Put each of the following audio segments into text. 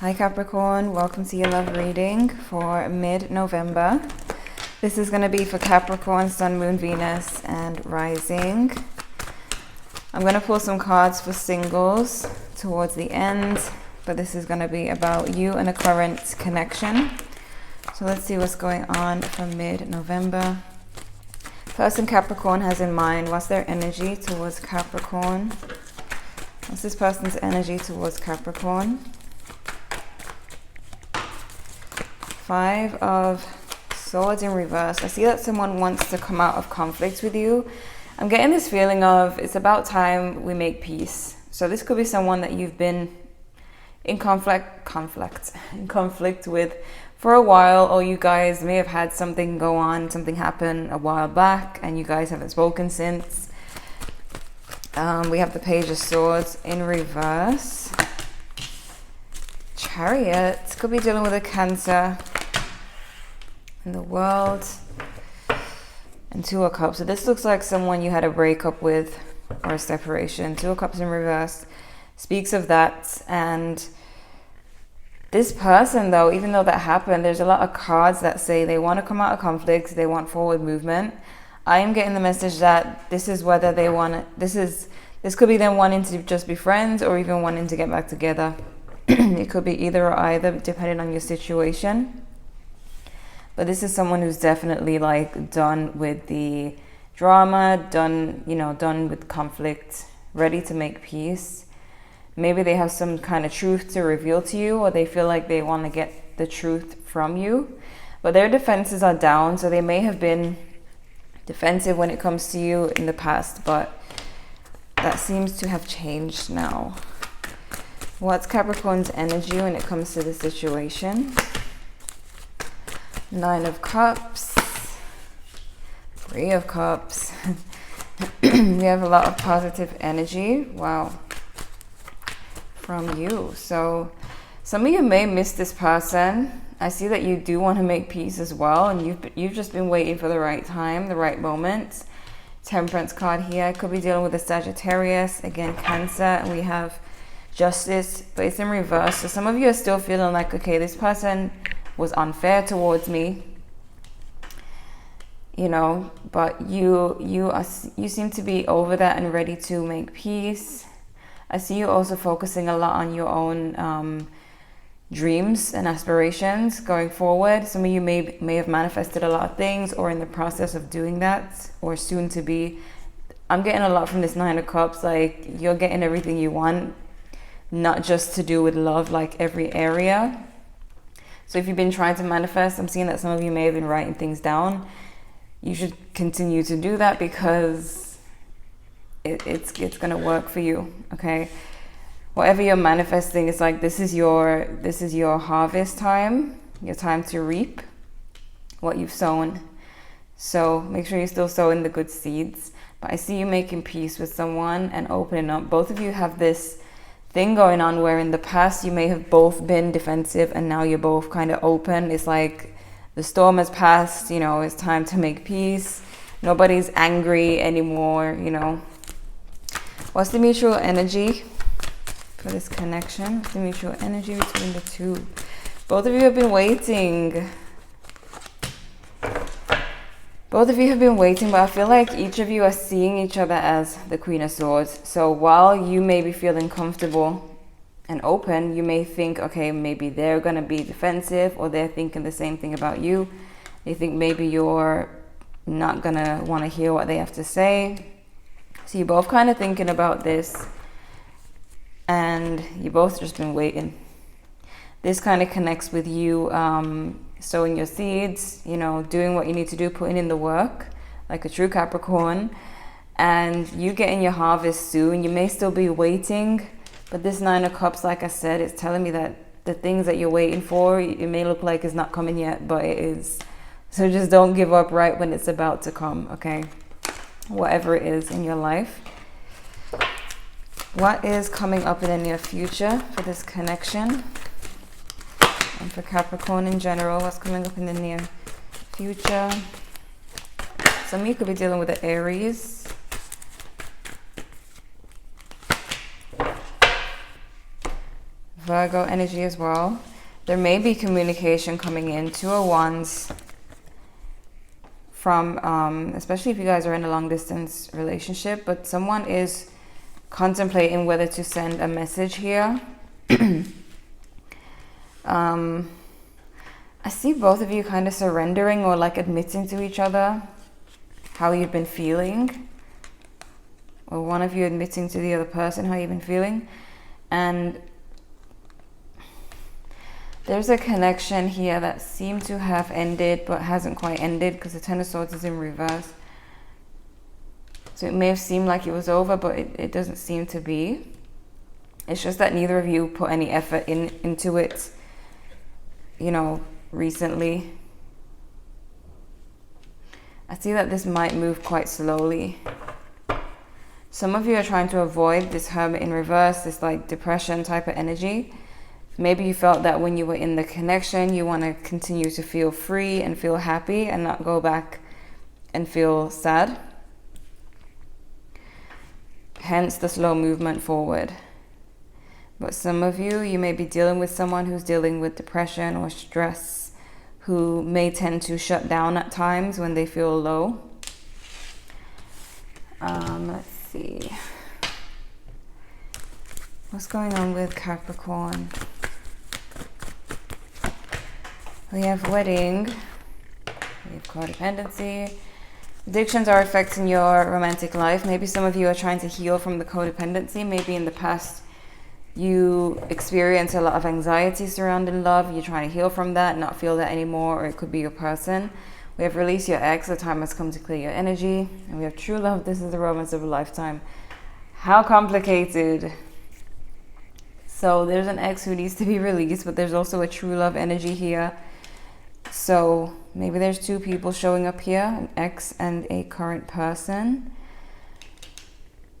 Hi Capricorn, welcome to your love reading for mid-November. This is going to be for Capricorn, Sun, Moon, Venus, and Rising. I'm going to pull some cards for singles towards the end, but this is going to be about you and a current connection. So let's see what's going on for mid-November. Person Capricorn has in mind, what's their energy towards Capricorn? What's this person's energy towards Capricorn? 5 of Swords in reverse. I see that someone wants to come out of conflict with you. I'm getting this feeling of it's about time we make peace. So this could be someone that you've been in conflict with for a while, or you guys may have had something go on, something happen a while back, and you guys haven't spoken since. We have the Page of Swords in reverse. Chariot could be dealing with a Cancer in the world, and 2 of Cups. So this looks like someone you had a breakup with or a separation. 2 of Cups in reverse speaks of that. And this person, though, even though that happened, there's a lot of cards that say they want to come out of conflicts, they want forward movement. I am getting the message that this is whether they want this could be them wanting to just be friends or even wanting to get back together. It could be either or either, depending on your situation. But this is someone who's definitely like done with the drama, done with conflict, ready to make peace. Maybe they have some kind of truth to reveal to you, or they feel like they want to get the truth from you. But their defenses are down, so they may have been defensive when it comes to you in the past, but that seems to have changed now. What's Capricorn's energy when it comes to the situation? 9 of Cups, 3 of Cups. We have a lot of positive energy. Wow. From you. So some of you may miss this person. I see that you do want to make peace as well, and you've just been waiting for the right time, the right moment. Temperance card here. Could be dealing with a Sagittarius, again Cancer, and we have Justice, but it's in reverse. So some of you are still feeling like, okay, this person was unfair towards me, but you seem to be over that and ready to make peace. I see you also focusing a lot on your own dreams and aspirations going forward. Some of you may have manifested a lot of things, or in the process of doing that, or soon to be. I'm getting a lot from this 9 of Cups, like you're getting everything you want, not just to do with love, like every area. So if you've been trying to manifest, I'm seeing that some of you may have been writing things down. You should continue to do that, because it's going to work for you, okay? Whatever you're manifesting, it's like this is your harvest time, your time to reap what you've sown. So make sure you're still sowing the good seeds. But I see you making peace with someone and opening up. Both of you have this thing going on where in the past you may have both been defensive, and now you're both kind of open. It's like the storm has passed, it's time to make peace. Nobody's angry anymore, What's the mutual energy for this connection? What's the mutual energy between the two? Both of you have been waiting. Both of you have been waiting, but I feel like each of you are seeing each other as the Queen of Swords. So while you may be feeling comfortable and open, you may think, okay, maybe they're going to be defensive, or they're thinking the same thing about you. They think maybe you're not going to want to hear what they have to say. So you're both kind of thinking about this, and you both just been waiting. This kind of connects with you sowing your seeds, doing what you need to do, putting in the work like a true Capricorn, and you getting your harvest soon. You may still be waiting, but this 9 of Cups, like I said, it's telling me that the things that you're waiting for, it may look like it's not coming yet, but it is. So just don't give up right when it's about to come, okay? Whatever it is in your life. What is coming up in the near future for this connection? And for Capricorn in general, what's coming up in the near future? Some of you could be dealing with the Aries. Virgo energy as well. There may be communication coming in. Two of Wands from, especially if you guys are in a long distance relationship, but someone is contemplating whether to send a message here. I see both of you kind of surrendering or like admitting to each other how you've been feeling, or one of you admitting to the other person how you've been feeling. And there's a connection here that seemed to have ended but hasn't quite ended, because the Ten of Swords is in reverse. So it may have seemed like it was over, but it doesn't seem to be. It's just that neither of you put any effort into it, you know, recently. I see that this might move quite slowly. Some of you are trying to avoid this Hermit in reverse, this like depression type of energy. Maybe you felt that when you were in the connection, you want to continue to feel free and feel happy and not go back and feel sad. Hence the slow movement forward. But some of you, you may be dealing with someone who's dealing with depression or stress, who may tend to shut down at times when they feel low. Let's see. What's going on with Capricorn? We have wedding. We have codependency. Addictions are affecting your romantic life. Maybe some of you are trying to heal from the codependency. Maybe in the past you experience a lot of anxiety surrounding love. You're trying to heal from that, not feel that anymore, or it could be your person. We have release your ex. The time has come to clear your energy. And we have true love. This is the romance of a lifetime. How complicated. So there's an ex who needs to be released, but there's also a true love energy here. So maybe there's two people showing up here, an ex and a current person.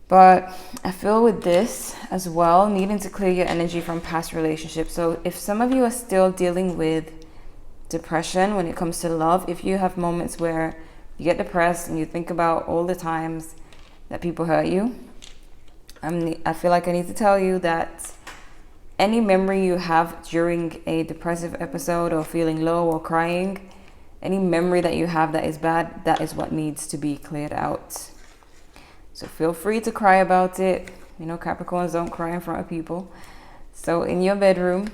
But I feel with this as well, needing to clear your energy from past relationships. So if some of you are still dealing with depression when it comes to love, if you have moments where you get depressed and you think about all the times that people hurt you, I feel like I need to tell you that any memory you have during a depressive episode or feeling low or crying, any memory that you have that is bad, that is what needs to be cleared out. So feel free to cry about it. You know, Capricorns don't cry in front of people. So in your bedroom,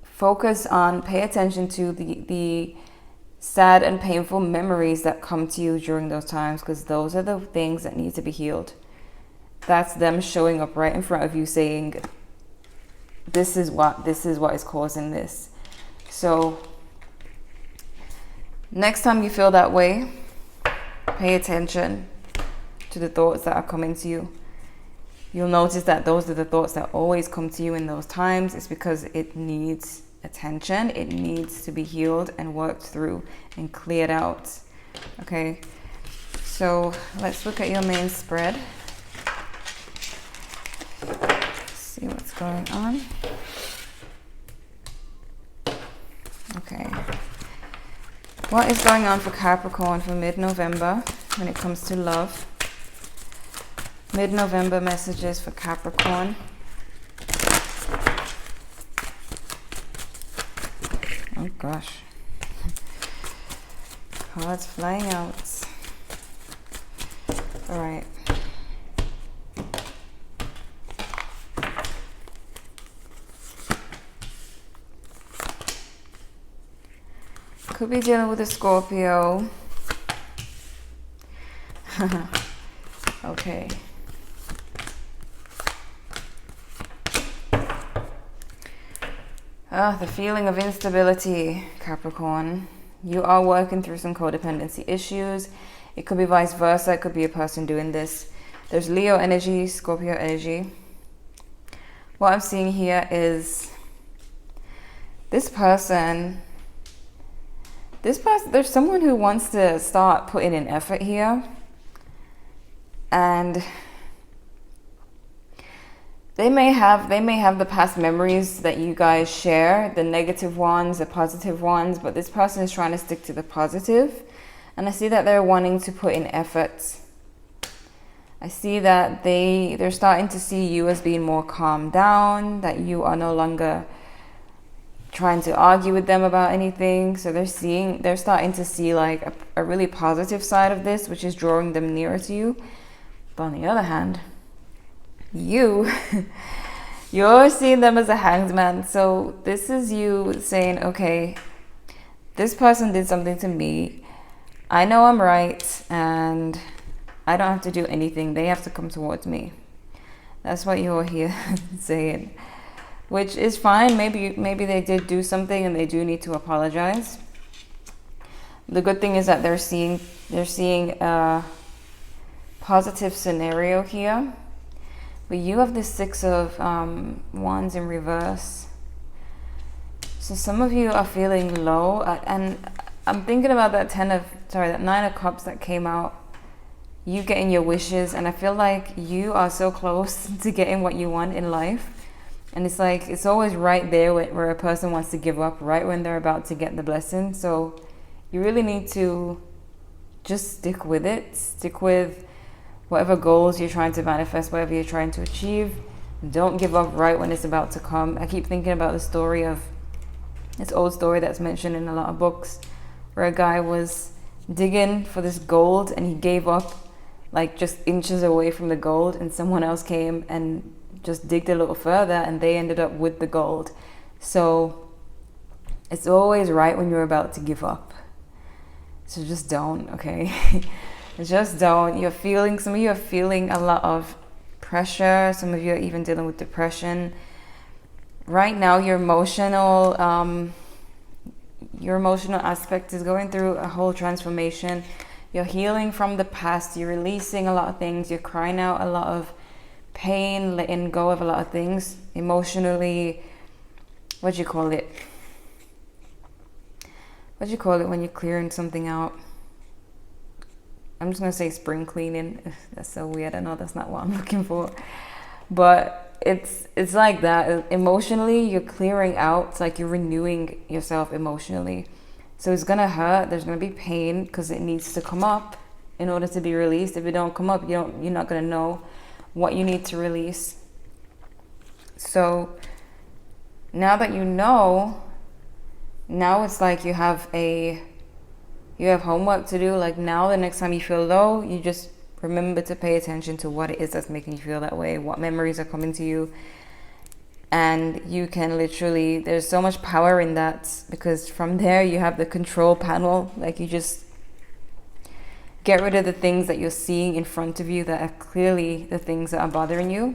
focus on, pay attention to the sad and painful memories that come to you during those times, because those are the things that need to be healed. That's them showing up right in front of you saying, this is what is causing this. So next time you feel that way, pay attention to the thoughts that are coming to you. You'll notice that those are the thoughts that always come to you in those times. It's because it needs attention. It needs to be healed and worked through and cleared out. Okay, so let's look at your main spread. See what's going on. Okay, what is going on for Capricorn for mid-November when it comes to love? Mid-November messages for Capricorn. Oh gosh, cards flying out. All right. Could be dealing with a Scorpio. Okay. The feeling of instability, Capricorn. You are working through some codependency issues. It could be vice versa. It could be a person doing this. There's Leo energy, Scorpio energy. What I'm seeing here is this person, there's someone who wants to start putting in effort here. And they may have the past memories that you guys share, the negative ones, the positive ones, but this person is trying to stick to the positive. And I see that they're wanting to put in effort. I see that they're starting to see you as being more calmed down, that you are no longer trying to argue with them about anything. So they're starting to see like a really positive side of this, which is drawing them nearer to you. But on the other hand, you're seeing them as a hanged man. So this is you saying, okay, this person did something to me. I know I'm right, and I don't have to do anything. They have to come towards me. That's what you're here saying, which is fine. Maybe they did do something and they do need to apologize. The good thing is that they're seeing a positive scenario here. But you have the Six of Wands in reverse. So some of you are feeling low, and I'm thinking about that that Nine of Cups that came out. You getting your wishes, and I feel like you are so close to getting what you want in life. And it's like, it's always right there where a person wants to give up, right when they're about to get the blessing. So you really need to just stick with it. Stick with whatever goals you're trying to manifest, whatever you're trying to achieve. Don't give up right when it's about to come. I keep thinking about the story of this old story that's mentioned in a lot of books, where a guy was digging for this gold and he gave up like just inches away from the gold, and someone else came and just digged a little further and they ended up with the gold. So it's always right when you're about to give up. So just don't, okay? Just don't. Some of you are feeling a lot of pressure. Some of you are even dealing with depression. Right now, your emotional aspect is going through a whole transformation. You're healing from the past. You're releasing a lot of things. You're crying out a lot of pain, letting go of a lot of things. Emotionally, what do you call it when you're clearing something out? I'm just going to say spring cleaning. That's so weird. I know that's not what I'm looking for. But it's like that. Emotionally, you're clearing out. It's like you're renewing yourself emotionally. So it's going to hurt. There's going to be pain because it needs to come up in order to be released. If it don't come up, you're not going to know what you need to release. So now that you know, now it's like you have homework to do. Like now, the next time you feel low, you just remember to pay attention to what it is that's making you feel that way, what memories are coming to you. And you can literally, there's so much power in that, because from there you have the control panel. Like you just get rid of the things that you're seeing in front of you that are clearly the things that are bothering you.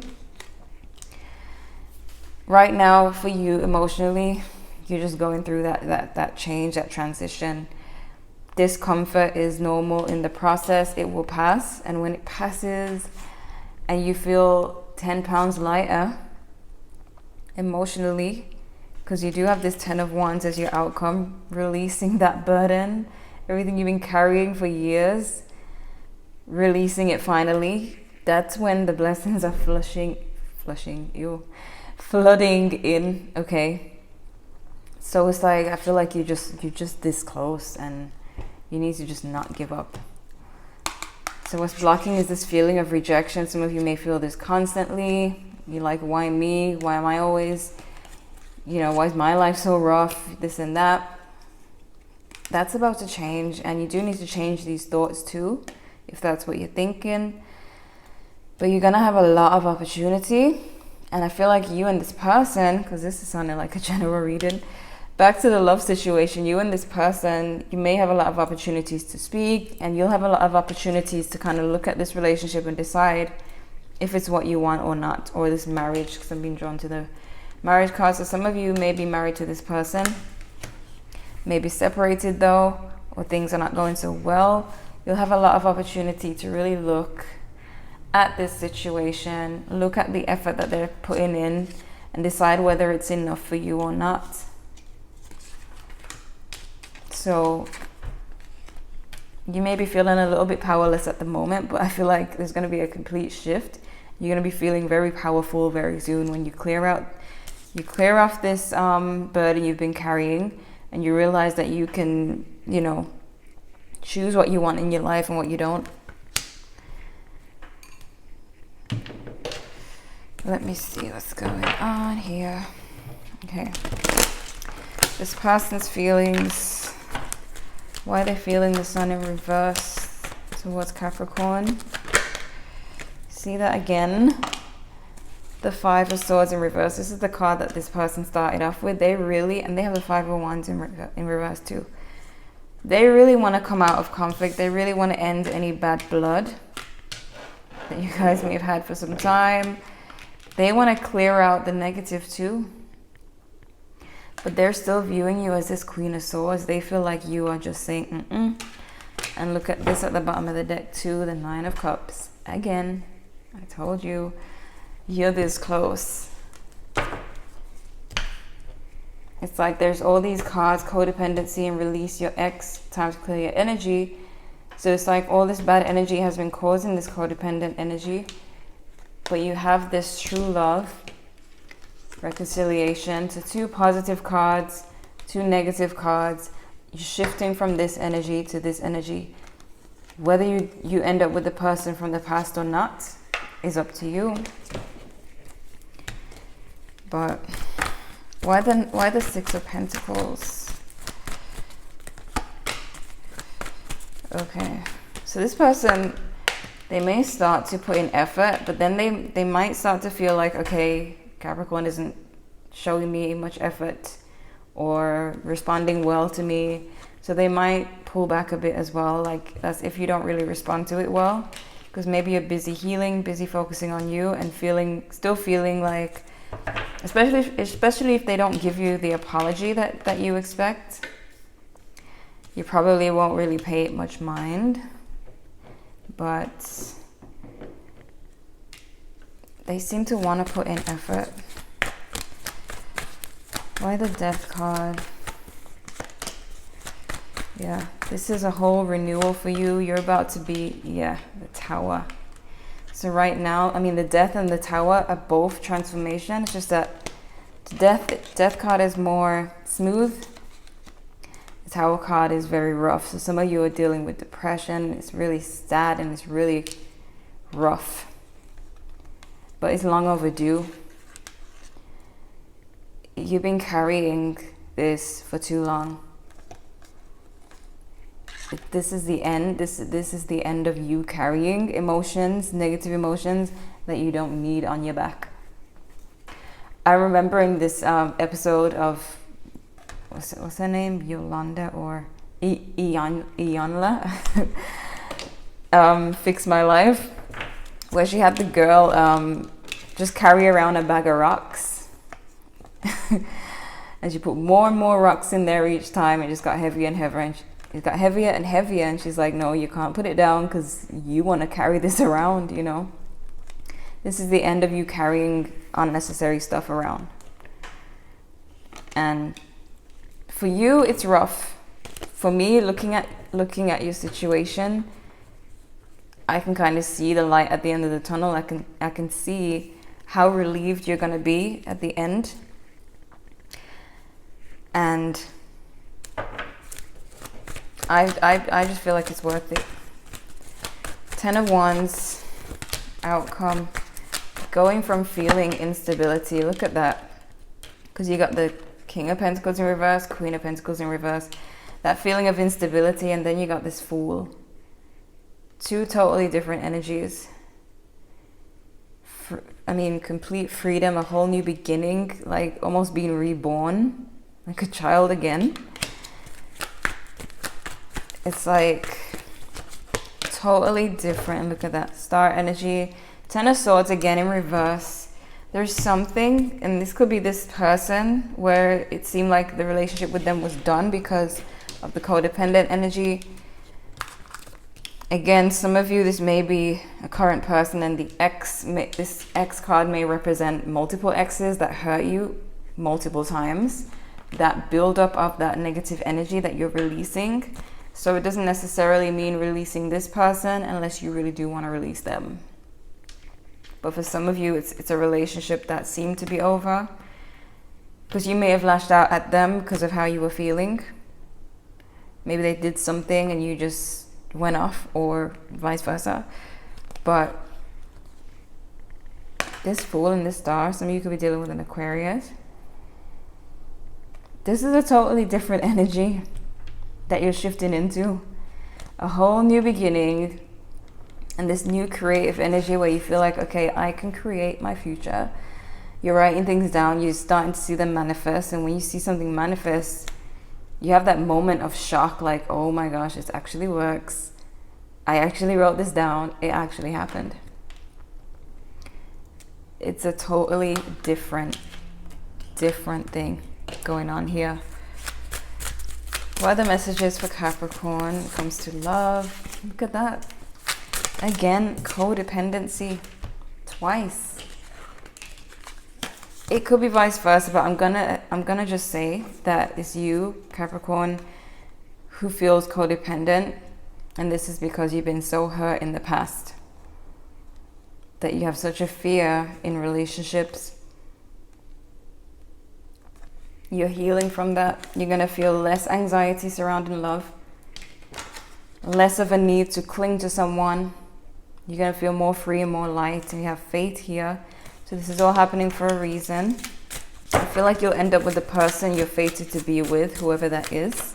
Right now for you emotionally, you're just going through that change, that transition. Discomfort is normal in the process. It will pass. And when it passes and you feel 10 pounds lighter emotionally, because you do have this 10 of Wands as your outcome, releasing that burden, everything you've been carrying for years, releasing it finally, that's when the blessings are flooding in, okay? So it's like, I feel like you're just this close, and you need to just not give up. So what's blocking is this feeling of rejection. Some of you may feel this constantly. You're like, why me? Why am I always, why is my life so rough? This and that. That's about to change, and you do need to change these thoughts too, if that's what you're thinking. But you're gonna have a lot of opportunity, and I feel like you and this person, because this is sounding like a general reading, back to the love situation, you and this person, you may have a lot of opportunities to speak, and you'll have a lot of opportunities to kind of look at this relationship and decide if it's what you want or not, or this marriage, because I'm being drawn to the marriage card. So some of you may be married to this person, maybe separated though, or things are not going so well. You'll have a lot of opportunity to really look at this situation, look at the effort that they're putting in, and decide whether it's enough for you or not. So you may be feeling a little bit powerless at the moment, but I feel like there's going to be a complete shift. You're going to be feeling very powerful very soon when you clear off this burden you've been carrying, and you realize that you can, choose what you want in your life and what you don't. Let me see what's going on here. Okay. This person's feelings. Why are they feeling the sun in reverse towards Capricorn? See that again? The Five of Swords in reverse. This is the card that this person started off with. They really, and they have the Five of Wands in reverse too. They really want to come out of conflict. They really want to end any bad blood that you guys may have had for some time. They want to clear out the negative too. But they're still viewing you as this Queen of Swords. They feel like you are just saying, And look at this at the bottom of the deck too, the Nine of Cups. Again, I told you, you're this close. It's like there's all these cards, codependency and release your ex, time to clear your energy. So it's like all this bad energy has been causing this codependent energy. But you have this true love, reconciliation. So 2 positive cards, 2 negative cards. You're shifting from this energy to this energy. Whether you end up with the person from the past or not is up to you. But why the Six of Pentacles? Okay, so this person, they may start to put in effort, but then they might start to feel like, okay, Capricorn isn't showing me much effort or responding well to me. So they might pull back a bit as well, like that's if you don't really respond to it well, because maybe you're busy healing, busy focusing on you and still feeling like, especially if they don't give you the apology that you expect, you probably won't really pay it much mind. But they seem to want to put in effort. Why the Death card? Yeah, this is a whole renewal for you. You're about to be, the Tower. So right now, I mean, the Death and the Tower are both transformation. It's just that the Death card is more smooth. The Tower card is very rough. So some of you are dealing with depression. It's really sad and it's really rough. But it's long overdue. You've been carrying this for too long. This is the end. This is the end of you carrying emotions, negative emotions that you don't need on your back. I'm remembering this episode of what's her name, Yolanda or Iyanla, Fix My Life, where she had the girl just carry around a bag of rocks, and she put more and more rocks in there each time. It just got heavier and heavier, and it got heavier and heavier, and she's like, no, you can't put it down because you want to carry this around, you know. This is the end of you carrying unnecessary stuff around. And for you, it's rough. For me, looking at your situation, I can kind of see the light at the end of the tunnel. I can see how relieved you're going to be at the end. And I just feel like it's worth it. 10 of Wands, outcome. Going from feeling instability, look at that. Because you got the King of Pentacles in reverse, Queen of Pentacles in reverse. That feeling of instability, and then you got this Fool. 2 totally different energies. Complete freedom, a whole new beginning, like almost being reborn, like a child again. It's like totally different. Look at that Star energy. 10 of Swords again in reverse. There's something, and this could be this person, where it seemed like the relationship with them was done because of the codependent energy. Again, some of you, this may be a current person, and this X card may represent multiple exes that hurt you multiple times, that build up of that negative energy that you're releasing. So it doesn't necessarily mean releasing this person unless you really do want to release them. But for some of you, it's a relationship that seemed to be over because you may have lashed out at them because of how you were feeling. Maybe they did something and you just went off, or vice versa. But This Fool and this Star, some of you could be dealing with an Aquarius. This is a totally different energy that you're shifting into. A whole new beginning. And this new creative energy where you feel like, okay, I can create my future. You're writing things down. You're starting to see them manifest. And when you see something manifest, you have that moment of shock. Like, oh my gosh, this actually works. I actually wrote this down. It actually happened. It's a totally different thing going on here. What are the messages for Capricorn when it comes to love? Look at that. Again, codependency twice. It could be vice versa, but I'm gonna just say that it's you, Capricorn, who feels codependent, and this is because you've been so hurt in the past that you have such a fear in relationships. You're healing from that. You're gonna feel less anxiety surrounding love, less of a need to cling to someone. You're gonna feel more free and more light, and you have faith here. So this is all happening for a reason. I feel like you'll end up with the person you're fated to be with, whoever that is.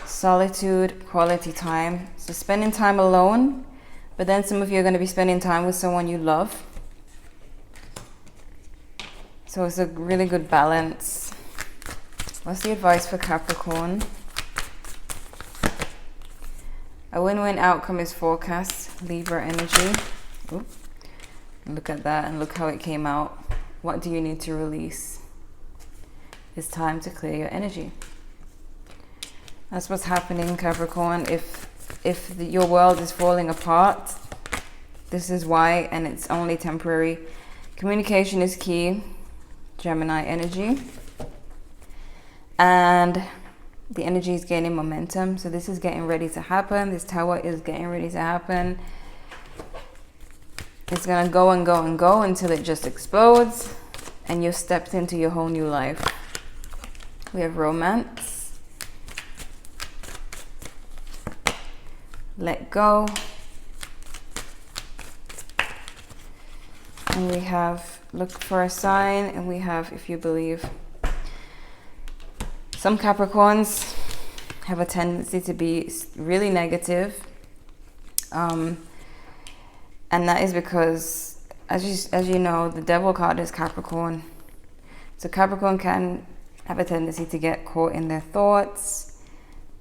Solitude, quality time. So spending time alone, but then some of you are going to be spending time with someone you love. So it's a really good balance. What's the advice for Capricorn? A win-win outcome is forecast. Libra energy. Ooh. Look at that and look how it came out. What do you need to release? It's time to clear your energy. That's what's happening, Capricorn. If your world is falling apart, this is why, and it's only temporary. Communication is key. Gemini energy. And the energy is gaining momentum. So this is getting ready to happen. This tower is getting ready to happen. It's going to go and go and go until it just explodes. And you've stepped into your whole new life. We have romance. Let go. And we have look for a sign. And we have if you believe. Some Capricorns have a tendency to be really negative. And that is because, as you know, the devil card is Capricorn. So Capricorn can have a tendency to get caught in their thoughts,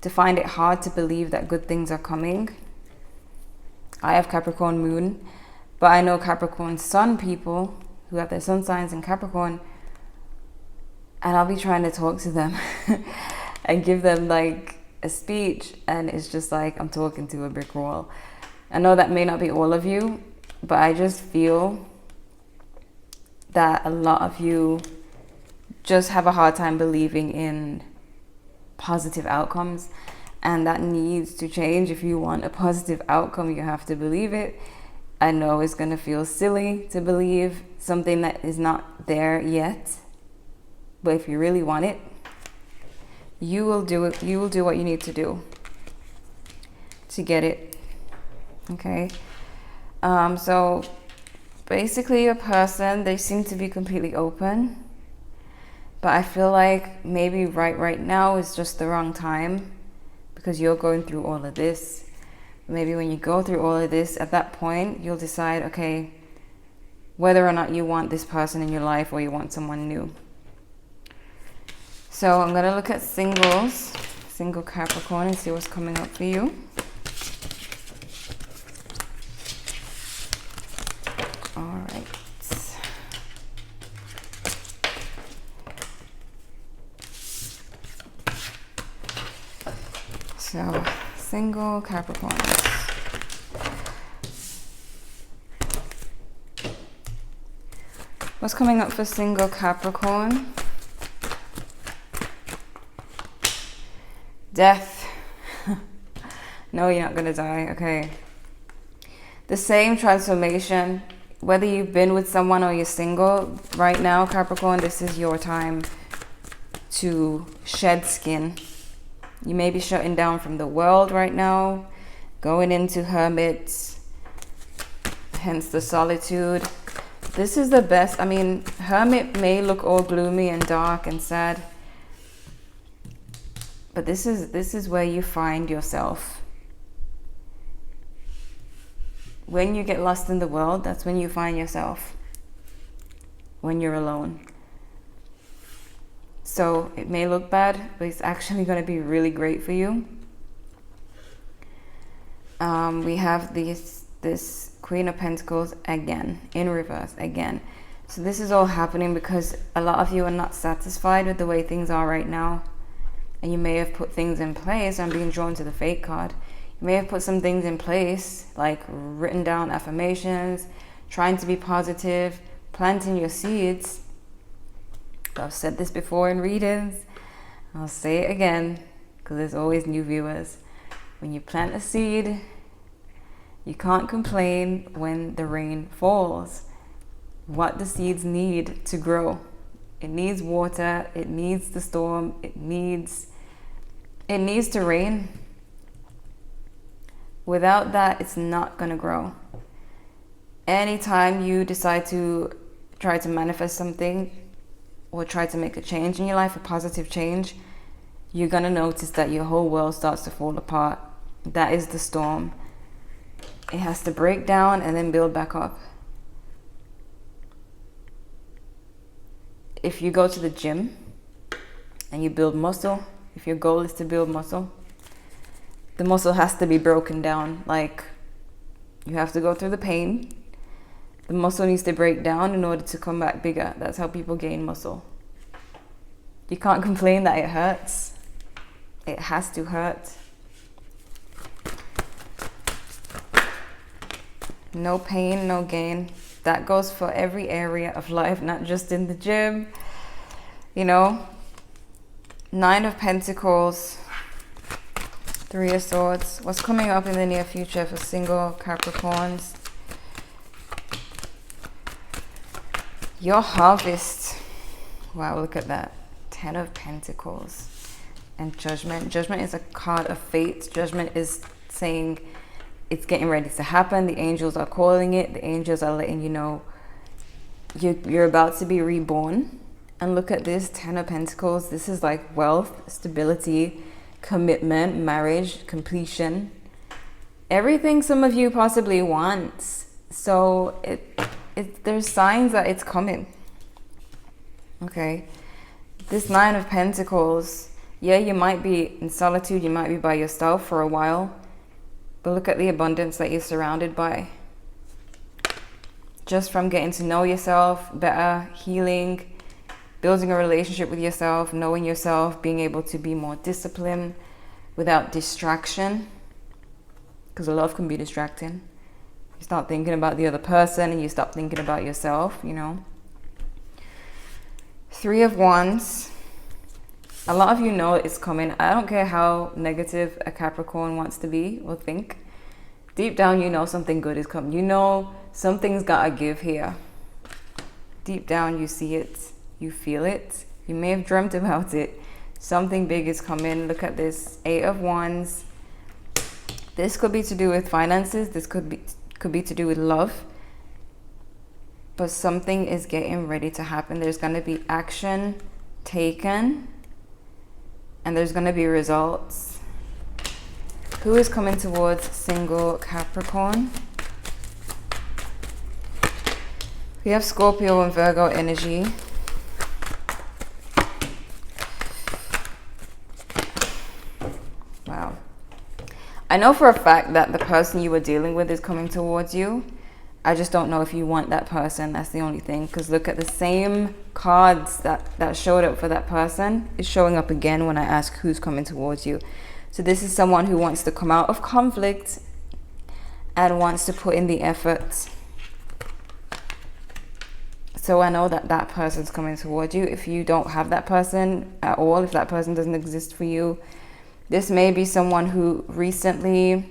to find it hard to believe that good things are coming. I have Capricorn moon, but I know Capricorn sun people who have their sun signs in Capricorn, and I'll be trying to talk to them and give them like a speech, and it's just like I'm talking to a brick wall. I know that may not be all of you, but I just feel that a lot of you just have a hard time believing in positive outcomes, and that needs to change. If you want a positive outcome, you have to believe it. I know it's going to feel silly to believe something that is not there yet, but if you really want it, you will do it. You will do what you need to do to get it. Okay, so basically a person, they seem to be completely open, but I feel like maybe right now is just the wrong time because you're going through all of this. Maybe when you go through all of this, at that point, you'll decide, okay, whether or not you want this person in your life or you want someone new. So I'm going to look at single Capricorn, and see what's coming up for you. So, single Capricorn. What's coming up for single Capricorn? Death. No, you're not going to die. Okay. The same transformation. Whether you've been with someone or you're single, right now, Capricorn, this is your time to shed skin. You may be shutting down from the world right now, going into hermit, hence the solitude. This is the best. I mean, Hermit may look all gloomy and dark and sad, but this is where you find yourself. When you get lost in the world, that's when you find yourself. When you're alone. So it may look bad, but it's actually going to be really great for you. We have this Queen of Pentacles again, in reverse again. So this is all happening because a lot of you are not satisfied with the way things are right now. And you may have put things in place. I'm being drawn to the Fate card. You may have put some things in place, like written down affirmations, trying to be positive, planting your seeds. I've said this before in readings. I'll say it again, because there's always new viewers. When you plant a seed, you can't complain when the rain falls. What the seeds need to grow. It needs water, it needs the storm, it needs to rain. Without that, it's not going to grow. Anytime you decide to try to manifest something or try to make a change in your life, a positive change, you're going to notice that your whole world starts to fall apart. That is the storm. It has to break down and then build back up. If you go to the gym and you build muscle, if your goal is to build muscle, the muscle has to be broken down. Like, you have to go through the pain. The muscle needs to break down in order to come back bigger. That's how people gain muscle. You can't complain that it hurts. It has to hurt. No pain, no gain. That goes for every area of life, not just in the gym. You know, 9 of Pentacles, 3 of Swords. What's coming up in the near future for single Capricorns? Your harvest. Wow, look at that. 10 of Pentacles and Judgment. Judgment is a card of fate. Judgment is saying it's getting ready to happen. The angels are calling it. The angels are letting you know you're about to be reborn. And look at this, 10 of Pentacles. This is like wealth, stability, commitment, marriage, completion. Everything some of you possibly want. So there's signs that it's coming. Okay. This 9 of Pentacles, yeah, you might be in solitude. You might be by yourself for a while. But look at the abundance that you're surrounded by. Just from getting to know yourself better, healing, building a relationship with yourself, knowing yourself, being able to be more disciplined without distraction. Because love can be distracting. You start thinking about the other person and you stop thinking about yourself, you know. 3 of Wands. A lot of you know it's coming. I don't care how negative a Capricorn wants to be or think. Deep down, you know something good is coming. You know something's got to give here. Deep down, you see it. You feel it. You may have dreamt about it. Something big is coming. Look at this. 8 of Wands. This could be to do with finances. This could be to do with love. But something is getting ready to happen. There's going to be action taken. And there's going to be results. Who is coming towards single Capricorn? We have Scorpio and Virgo energy. Wow. I know for a fact that the person you were dealing with is coming towards you. I just don't know if you want that person. That's the only thing. Because look at the same cards that showed up for that person is showing up again when I ask who's coming towards you. So this is someone who wants to come out of conflict and wants to put in the effort. So I know that that person's coming towards you. If you don't have that person at all, if that person doesn't exist for you, this may be someone who recently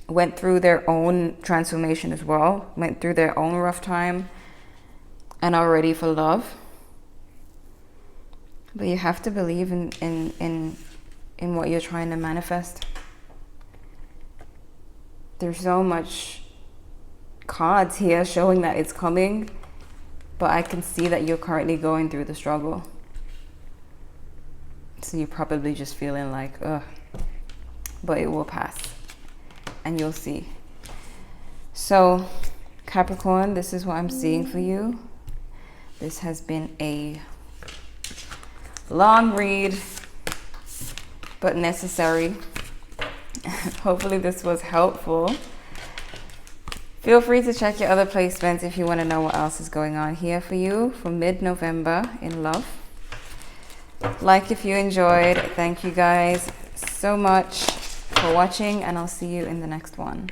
went through their own transformation as well, went through their own rough time and are ready for love. But you have to believe in what you're trying to manifest. There's so much cards here showing that it's coming, but I can see that you're currently going through the struggle. So you're probably just feeling like, ugh, but it will pass and you'll see. So Capricorn, this is what I'm seeing for you. This has been a long read, but necessary. Hopefully this was helpful. Feel free to check your other placements if you want to know what else is going on here for you for mid-November in love. Like if you enjoyed. Thank you guys so much for watching, and I'll see you in the next one.